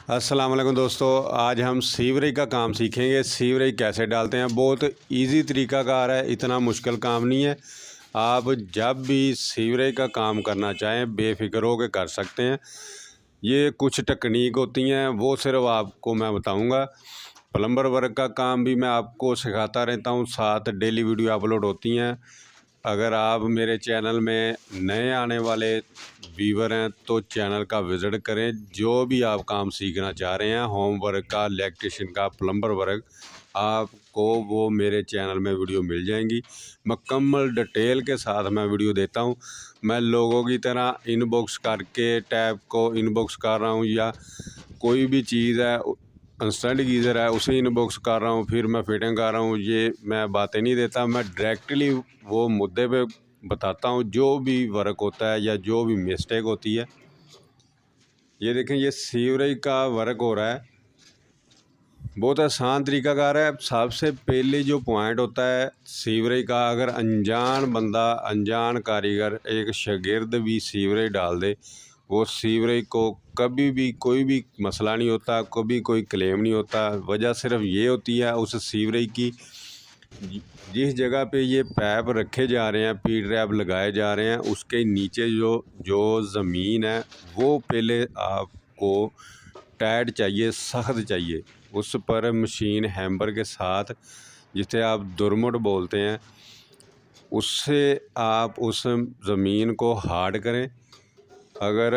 अस्सलाम वालेकुम दोस्तों, आज हम सीवरेज का काम सीखेंगे। सीवरेज कैसे डालते हैं, बहुत इजी तरीक़ाकार है, इतना मुश्किल काम नहीं है। आप जब भी सीवरेज का काम करना चाहें बेफिक्र होकर कर सकते हैं। ये कुछ टेक्निक होती हैं, वो सिर्फ आपको मैं बताऊंगा। प्लम्बर वर्क का काम भी मैं आपको सिखाता रहता हूँ, साथ डेली वीडियो अपलोड होती हैं। अगर आप मेरे चैनल में नए आने वाले व्यूवर हैं तो चैनल का विज़िट करें। जो भी आप काम सीखना चाह रहे हैं, होम वर्क का, इलेक्ट्रिशियन का, प्लम्बर वर्क, आपको वो मेरे चैनल में वीडियो मिल जाएंगी। मुकम्मल डिटेल के साथ मैं वीडियो देता हूं। मैं लोगों की तरह इनबॉक्स करके टैब को इनबॉक्स कर रहा हूं, या कोई भी चीज़ है इंस्टेंट गीज़र है उसे इनबॉक्स कर रहा हूँ, फिर मैं फिटिंग कर रहा हूँ, ये मैं बातें नहीं देता। मैं डायरेक्टली वो मुद्दे पे बताता हूँ, जो भी वर्क होता है या जो भी मिस्टेक होती है। ये देखें, ये सीवरेज का वर्क हो रहा है, बहुत आसान तरीक़ाकार है। सबसे पहले जो पॉइंट होता है सीवरेज का, अगर अनजान बंदा, अनजान कारीगर, एक शागिर्द भी सीवरेज डाल दे, वो सीवरेज को कभी भी कोई भी मसला नहीं होता, कभी कोई क्लेम नहीं होता। वजह सिर्फ ये होती है उस सीवरेज की, जिस जगह पे ये पाइप रखे जा रहे हैं, पी ट्रैप लगाए जा रहे हैं, उसके नीचे जो ज़मीन है वो पहले आपको टाइट चाहिए, सख्त चाहिए। उस पर मशीन हैमर के साथ, जिसे आप दुरमुट बोलते हैं, उससे आप उस ज़मीन को हार्ड करें। अगर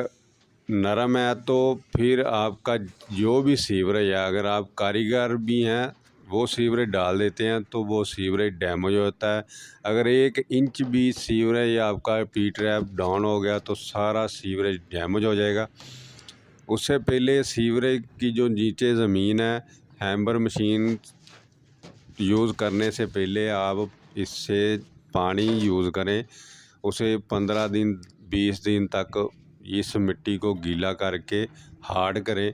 नरम है तो फिर आपका जो भी सीवरेज है, अगर आप कारीगर भी हैं वो सीवरेज डाल देते हैं तो वो सीवरेज डैमेज होता है। अगर 1 इंच भी सीवरेज आपका पी ट्रैप डाउन हो गया तो सारा सीवरेज डैमेज हो जाएगा। उससे पहले सीवरेज की जो नीचे ज़मीन है, हैमर मशीन यूज़ करने से पहले आप इससे पानी यूज़ करें। उसे 15 दिन 20 दिन तक इस मिट्टी को गीला करके हार्ड करें।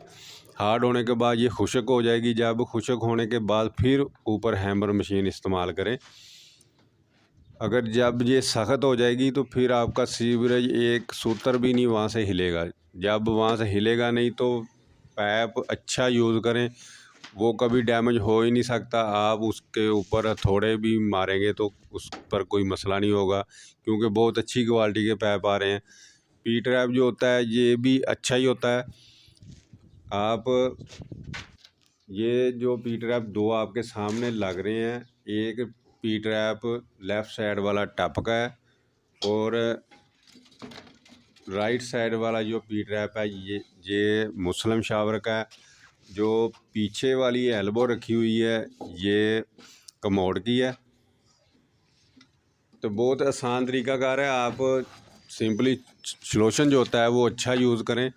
हार्ड होने के बाद ये खुश्क हो जाएगी। जब खुश्क होने के बाद फिर ऊपर हैमर मशीन इस्तेमाल करें। अगर जब ये सख्त हो जाएगी तो फिर आपका सीवरेज एक सूत्र भी नहीं वहाँ से हिलेगा। जब वहाँ से हिलेगा नहीं तो पाइप अच्छा यूज़ करें, वो कभी डैमेज हो ही नहीं सकता। आप उसके ऊपर थोड़े भी मारेंगे तो उस पर कोई मसला नहीं होगा, क्योंकि बहुत अच्छी क्वालिटी के पाइप आ रहे हैं। पी ट्रैप जो होता है ये भी अच्छा ही होता है। आप ये जो पी ट्रैप 2 आपके सामने लग रहे हैं, एक पी ट्रैप लेफ़्ट साइड वाला टप का है और राइट साइड वाला जो पी ट्रैप है ये मुस्लिम शावर का है। जो पीछे वाली एल्बो रखी हुई है ये कमोड की है। तो बहुत आसान तरीक़ाकार है। आप सिंपली सॉल्यूशन जो होता है वो अच्छा यूज़ करें।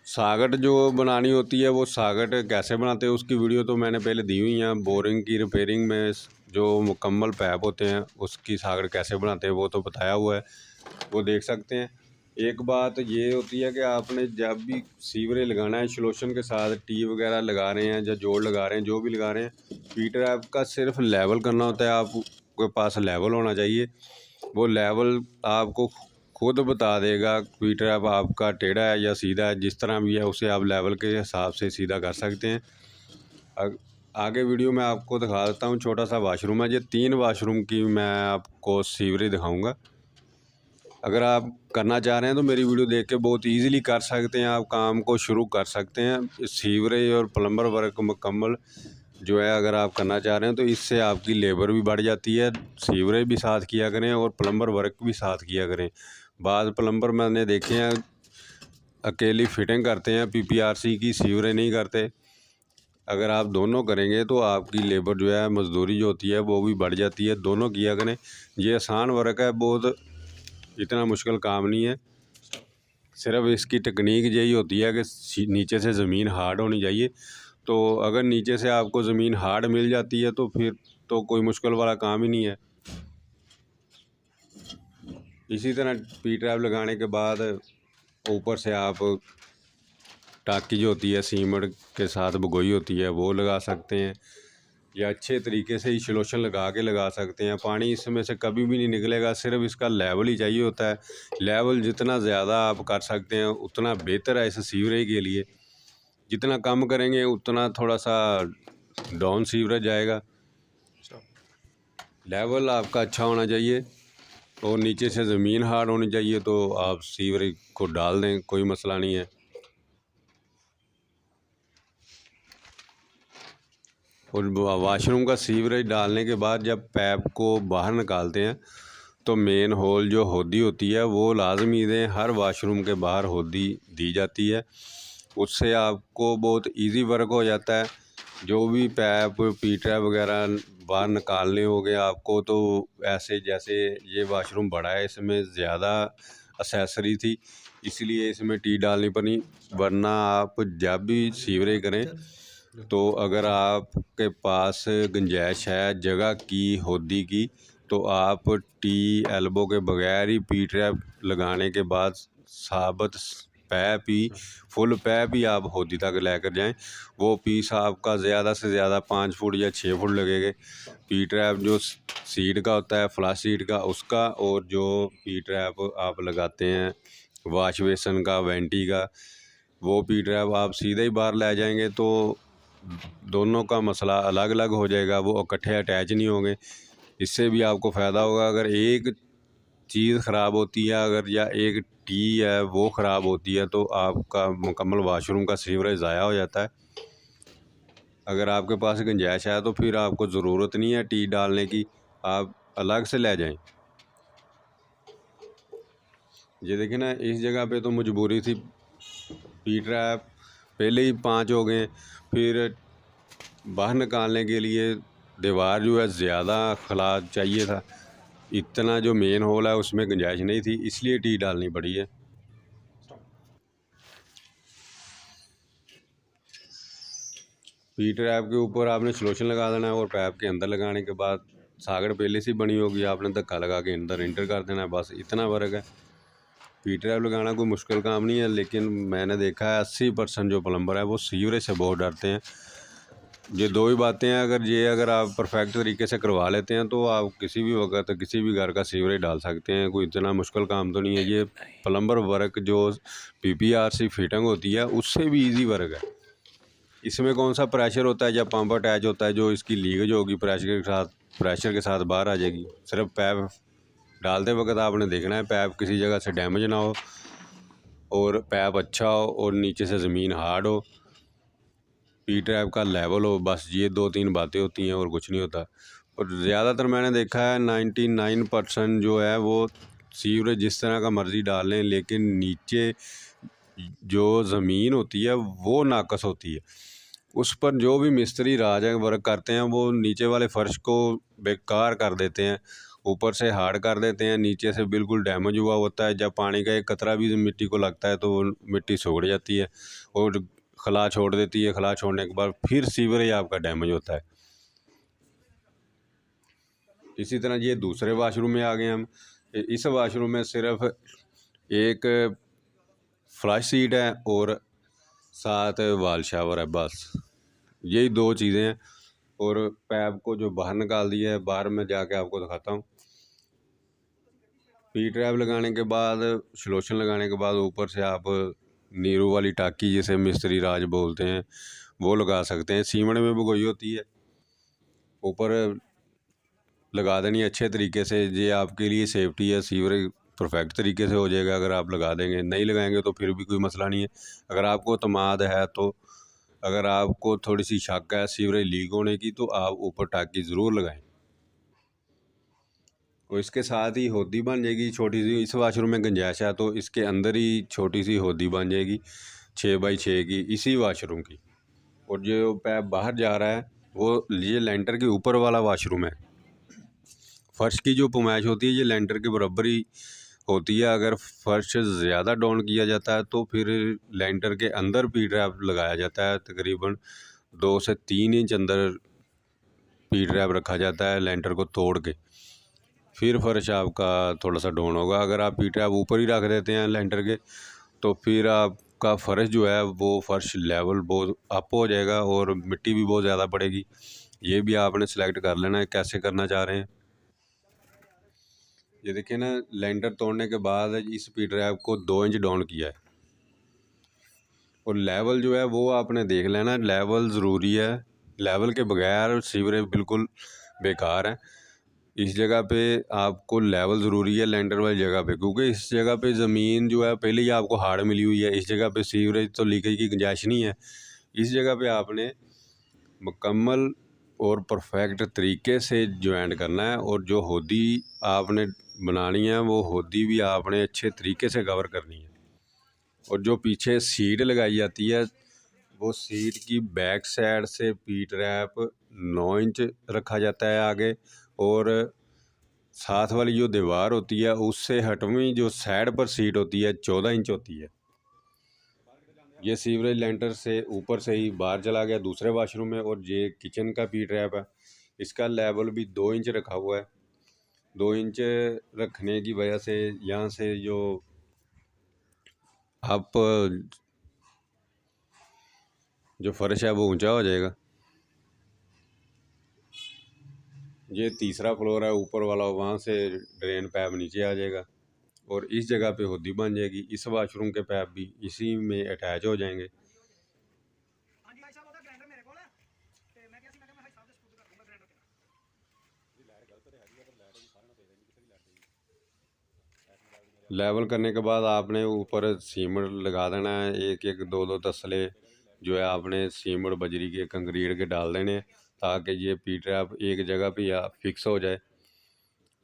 सागट जो बनानी होती है, वो सागट कैसे बनाते हैं उसकी वीडियो तो मैंने पहले दी हुई है। बोरिंग की रिपेयरिंग में जो मुकम्मल पाइप होते हैं उसकी सागट कैसे बनाते हैं वो तो बताया हुआ है, वो देख सकते हैं। एक बात ये होती है कि आपने जब भी सीवरेज लगाना है, सॉल्यूशन के साथ टी वगैरह लगा रहे हैं या जोड़ लगा रहे हैं, जो भी लगा रहे हैं, पी ट्रैप का सिर्फ लेवल करना होता है। आपके पास लेवल होना चाहिए। वो लेवल आपको खुद बता देगा पी ट्रैप आपका टेढ़ा है या सीधा है। जिस तरह भी है उसे आप लेवल के हिसाब से सीधा कर सकते हैं। आगे वीडियो में आपको दिखा देता हूँ। छोटा सा वाशरूम है, ये 3 वाशरूम की मैं आपको सीवरेज दिखाऊंगा। अगर आप करना चाह रहे हैं तो मेरी वीडियो देख के बहुत इजीली कर सकते हैं, आप काम को शुरू कर सकते हैं। सीवरेज और प्लम्बर वर्क मुकम्मल जो है अगर आप करना चाह रहे हैं तो इससे आपकी लेबर भी बढ़ जाती है। सीवरेज भी साथ किया करें और प्लम्बर वर्क भी साथ किया करें। बाद प्लम्बर मैंने देखे हैं अकेली फिटिंग करते हैं पीपीआरसी की, सीवरेज नहीं करते। अगर आप दोनों करेंगे तो आपकी लेबर जो है, मजदूरी जो होती है वो भी बढ़ जाती है। दोनों किया करें। ये आसान वर्क है, बहुत इतना मुश्किल काम नहीं है। सिर्फ इसकी टेक्निक यही होती है कि नीचे से ज़मीन हार्ड होनी चाहिए। तो अगर नीचे से आपको ज़मीन हार्ड मिल जाती है तो फिर तो कोई मुश्किल वाला काम ही नहीं है। इसी तरह पी ट्रैप लगाने के बाद ऊपर से आप टाकी जो होती है सीमेंट के साथ भगोई होती है वो लगा सकते हैं, या अच्छे तरीके से ही सॉल्यूशन लगा सकते हैं। पानी इसमें से कभी भी नहीं निकलेगा, सिर्फ इसका लेवल ही चाहिए होता है। लेवल जितना ज़्यादा आप कर सकते हैं उतना बेहतर है इस सीवरेज के लिए। जितना कम करेंगे उतना थोड़ा सा डाउन सीवरेज जाएगा। लेवल आपका अच्छा होना चाहिए और नीचे से ज़मीन हार्ड होनी चाहिए, तो आप सीवरेज को डाल दें, कोई मसला नहीं है। और वाशरूम का सीवरेज डालने के बाद जब पैप को बाहर निकालते हैं तो मेन होल जो होदी होती है वो लाजमी दें। हर वाशरूम के बाहर होदी दी जाती है, उससे आपको बहुत इजी वर्क हो जाता है। जो भी पैप पी ट्रैप वगैरह बाहर निकालने हो गए आपको, तो ऐसे जैसे ये वाशरूम बड़ा है इसमें ज़्यादा एक्सेसरी थी, इसलिए इसमें टी डालनी पड़ी। वरना आप जब भी सीवरेज करें तो अगर आपके पास गुंजाइश है जगह की होदी की, तो आप टी एल्बो के बगैर ही पी ट्रैप लगाने के बाद साबित पैप ही फुल पैप ही आप होदी तक लेकर जाएं। वो पीस आपका ज़्यादा से ज़्यादा 5 फुट या 6 फुट लगेगा। पी ट्रैप जो सीड का होता है, फ्लश सीड का, उसका, और जो पी ट्रैप आप लगाते हैं वाश बेसन का, वेंटी का, वो पी ट्रैप आप सीधे ही बाहर ले जाएंगे तो दोनों का मसला अलग अलग हो जाएगा, वो इकट्ठे अटैच नहीं होंगे। इससे भी आपको फ़ायदा होगा। अगर एक चीज़ ख़राब होती है अगर या एक टी है वो ख़राब होती है तो आपका मुकम्मल वाशरूम का सीवरेज ज़ाया हो जाता है। अगर आपके पास गुंजाइश है तो फिर आपको ज़रूरत नहीं है टी डालने की, आप अलग से ले जाएं। ये देखिए ना, इस जगह पे तो मजबूरी थी, पी ट्रैप पहले ही 5 हो गए, फिर बाहर निकालने के लिए दीवार जो है ज़्यादा खला चाहिए था, इतना जो मेन होल है उसमें गुंजाइश नहीं थी, इसलिए टी डालनी पड़ी है। पी ट्रैप के ऊपर आपने सलोशन लगा देना है और पैप के अंदर लगाने के बाद सागड़ पहले से बनी होगी, आपने धक्का लगा के अंदर इंटर कर देना है, बस इतना फ़र्क है। पी ट्रैप लगाना कोई मुश्किल काम नहीं है, लेकिन मैंने देखा है 80% जो प्लम्बर है वो सीवरेज से बहुत डरते हैं। ये दो ही बातें हैं, अगर आप परफेक्ट तरीके से करवा लेते हैं तो आप किसी भी वक्त किसी भी घर का सीवरेज डाल सकते हैं, कोई इतना मुश्किल काम तो नहीं है। ये प्लम्बर वर्क जो PPRC फिटिंग होती है उससे भी इजी वर्क है। इसमें कौन सा प्रेशर होता है, जब पंप अटैच होता है जो इसकी लीकेज होगी प्रेशर के साथ बाहर आ जाएगी। सिर्फ पैप डालते वक्त आपने देखना है पैप किसी जगह से डैमेज ना हो और पैप अच्छा हो और नीचे से ज़मीन हार्ड हो, पी ट्रैप का लेवल हो, बस ये 2-3 बातें होती हैं और कुछ नहीं होता। और ज़्यादातर मैंने देखा है 99% जो है वो सीवरेज जिस तरह का मर्ज़ी डाल लें, लेकिन नीचे जो ज़मीन होती है वो नाकस होती है। उस पर जो भी मिस्त्री राज वर्क करते हैं वो नीचे वाले फ़र्श को बेकार कर देते हैं, ऊपर से हार्ड कर देते हैं, नीचे से बिल्कुल डैमेज हुआ होता है। जब पानी का एक कतरा भी मिट्टी को लगता है तो वो मिट्टी सूख जाती है और खला छोड़ देती है। खला छोड़ने के बाद फिर सीवरेज आपका डैमेज होता है। इसी तरह ये दूसरे वाशरूम में आ गए हम। इस वाशरूम में सिर्फ एक फ्लश सीट है और साथ वाल शावर है, बस यही 2 चीज़ें हैं। और पैप को जो बाहर निकाल दिया है, बाहर में जाके आपको दिखाता हूँ। पी ट्रैप लगाने के बाद, सलोशन लगाने के बाद ऊपर से आप नीरू वाली टाकी जिसे मिस्त्री राज बोलते हैं वो लगा सकते हैं। सीमेंट में भी गोई होती है, ऊपर लगा देनी अच्छे तरीके से। ये आपके लिए सेफ्टी है, सीवरेज परफेक्ट तरीके से हो जाएगा अगर आप लगा देंगे। नहीं लगाएंगे तो फिर भी कोई मसला नहीं है। अगर आपको तमाद है तो, अगर आपको थोड़ी सी शक है सीवरेज लीक होने की, तो आप ऊपर टाकी ज़रूर लगाएं। और इसके साथ ही होदी बन जाएगी छोटी सी। इस वाशरूम में गुंजाइश है तो इसके अंदर ही छोटी सी होदी बन जाएगी 6x6 की, इसी वाशरूम की। और जो पैप बाहर जा रहा है वो ये लेंटर के ऊपर वाला वाशरूम है। फ़र्श की जो पुमाइश होती है ये लेंटर के बराबर ही होती है। अगर फ़र्श ज़्यादा डाउन किया जाता है तो फिर लेंटर के अंदर पी ट्रैप लगाया जाता है। तकरीबन 2 से 3 इंच अंदर पी ट्रैप रखा जाता है लेंटर को तोड़ के, फिर फ़र्श आपका थोड़ा सा डाउन होगा। अगर आप पी ट्रैप ऊपर ही रख देते हैं लेंटर के तो फिर आपका फ़र्श जो है वो फ़र्श लेवल बहुत अप हो जाएगा और मिट्टी भी बहुत ज़्यादा पड़ेगी। ये भी आपने सेलेक्ट कर लेना है कैसे करना चाह रहे हैं। ये देखिए ना, लेंटर तोड़ने के बाद इस पी ट्रैप को 2 इंच डाउन किया है। और लेवल जो है वो आपने देख लेना, लेवल ज़रूरी है। लेवल के बगैर सीवरेज बिल्कुल बेकार है। इस जगह पे आपको लेवल ज़रूरी है लेंटर वाली जगह पे, क्योंकि इस जगह पे ज़मीन जो है पहले ही आपको हार्ड मिली हुई है। इस जगह पे सीवरेज तो लीकेज की गुंजाइश नहीं है। इस जगह पे आपने मुकम्मल और परफेक्ट तरीके से ज्वाइन करना है, और जो होदी आपने बनानी है वो होदी भी आपने अच्छे तरीके से कवर करनी है। और जो पीछे सीट लगाई जाती है वो सीट की बैक साइड से पीट रैप 9 इंच रखा जाता है आगे, और साथ वाली जो दीवार होती है उससे हटवीं जो साइड पर सीट होती है 14 इंच होती है। ये सीवरेज लेंटर से ऊपर से ही बाहर चला गया दूसरे वाशरूम में। और ये किचन का पीट रैप है, इसका लेवल भी 2 इंच रखा हुआ है। 2 इंच रखने की वजह से यहाँ से जो आप जो फर्श है वो ऊंचा हो जाएगा। ये तीसरा फ्लोर है ऊपर वाला, वहाँ से ड्रेन पाइप नीचे आ जाएगा और इस जगह पे होदी बन जाएगी। इस वाशरूम के पाइप भी इसी में अटैच हो जाएंगे। लेवल करने के बाद आपने ऊपर सीमेंट लगा देना है, एक एक दो दो तसले जो है आपने सीमेंट बजरी के कंक्रीट के डाल देने, ताकि ये पीट रैप एक जगह पे या फिक्स हो जाए।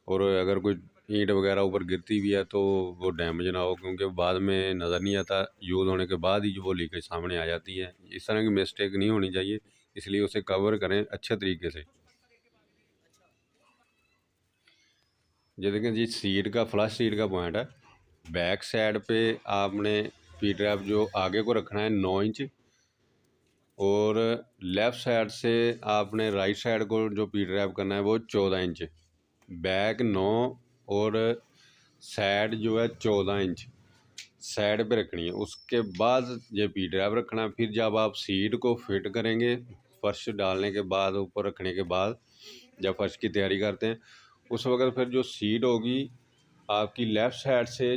और अगर कोई ईंट वगैरह ऊपर गिरती भी है तो वो डैमेज ना हो, क्योंकि बाद में नज़र नहीं आता, यूज़ होने के बाद ही जो वो लीकेज सामने आ जाती है। इस तरह की मिस्टेक नहीं होनी चाहिए, इसलिए उसे कवर करें अच्छे तरीके से। ये देखें जी, सीट का फ्लश सीट का पॉइंट है। बैक साइड पे आपने पी ट्रैप जो आगे को रखना है 9 इंच, और लेफ़्ट साइड से आपने राइट साइड को जो पी ट्रैप करना है वो 14 इंच। बैक 9 और साइड जो है 14 इंच साइड पे रखनी है। उसके बाद ये पी ड्राइव रखना है। फिर जब आप सीट को फिट करेंगे, फर्श डालने के बाद, ऊपर रखने के बाद, जब फर्श की तैयारी करते हैं उस वक्त फिर जो सीट होगी आपकी लेफ़्ट साइड से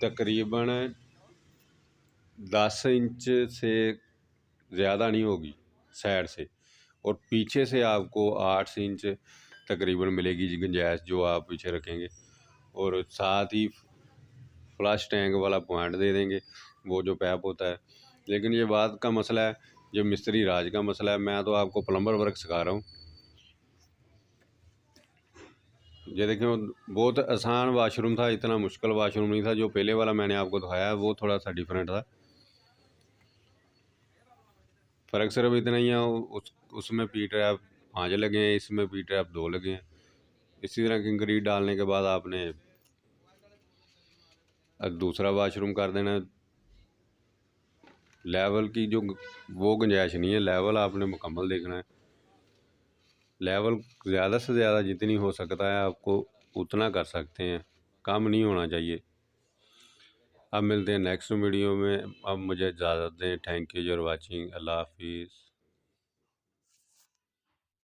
तकरीबन 10 इंच से ज़्यादा नहीं होगी साइड से, और पीछे से आपको 8 इंच तकरीबन मिलेगी जी गुंजाइश जो आप पीछे रखेंगे। और साथ ही फ्लश टैंक वाला पॉइंट दे देंगे, वो जो पैप होता है। लेकिन ये बात का मसला है, जो मिस्त्री राज का मसला है। मैं तो आपको प्लम्बर वर्क सिखा रहा हूँ। ये देखें, बहुत आसान वाशरूम था, इतना मुश्किल वाशरूम नहीं था। जो पहले वाला मैंने आपको दिखाया है वो थोड़ा सा डिफरेंट था। फ़र्क सिर्फ इतना ही है, उसमें पी ट्रैप 5 लगे हैं, इसमें पी ट्रैप 2 लगे हैं। इसी तरह कंक्रीट डालने के बाद आपने दूसरा वाशरूम कर देना। लेवल की जो वो गुंजाइश नहीं है, लेवल आपने मुकम्मल देखना है। लेवल ज़्यादा से ज़्यादा जितनी हो सकता है आपको उतना कर सकते हैं, कम नहीं होना चाहिए। अब मिलते हैं नेक्स्ट वीडियो में। अब मुझे इजाज़त दें। Thank you for watching. अल्लाह हाफिज़।